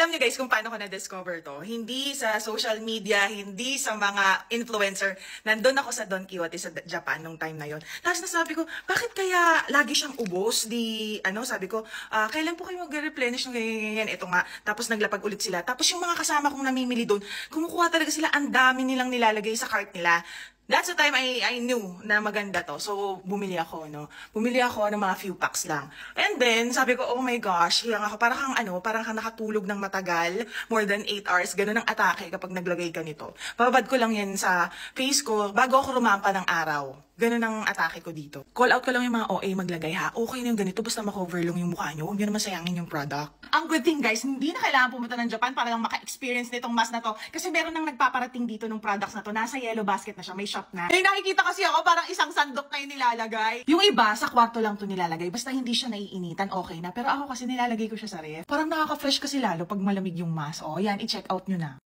Alam niyo guys kung paano ko na-discover to. Hindi sa social media, hindi sa mga influencer. Nandun ako sa Don Quixote sa Japan nung time na yon. Tapos nasabi ko, bakit kaya lagi siyang ubos? Sabi ko, kailan po kayo mag-replenish ng ganyan? Ito nga. Tapos naglapag ulit sila. Tapos yung mga kasama kong namimili doon, kumukuha talaga sila, ang dami nilang nilalagay sa cart nila. That's the time I knew na maganda to. So, bumili ako, no? Bumili ako ng mga few packs lang. And then, sabi ko, oh my gosh, hiyang ako, parang kang nakatulog ng matagal, more than 8 hours, ganun ang atake kapag naglagay ka nito. Babad ko lang yan sa face ko, bago ako rumampa ng araw. Ganun ang atake ko dito. Call out ko lang yung mga OA maglagay ha. Okay na yung ganito, basta makover lang yung mukha nyo. Huwag nyo naman sayangin yung product. Ang good thing guys, hindi na kailangan pumunta ng Japan para lang maka-experience nitong mask na to. Kasi meron nang nagpaparating dito ng products na to. Nasa yellow basket na siya, may shop na. May nakikita kasi ako, parang isang sandok na yung nilalagay. Yung iba, sa kwarto lang to nilalagay. Basta hindi siya naiinitan, okay na. Pero ako kasi nilalagay ko siya sa ref. Parang nakaka-fresh kasi lalo pag malamig yung mask. O, yan, i-check out nyo na.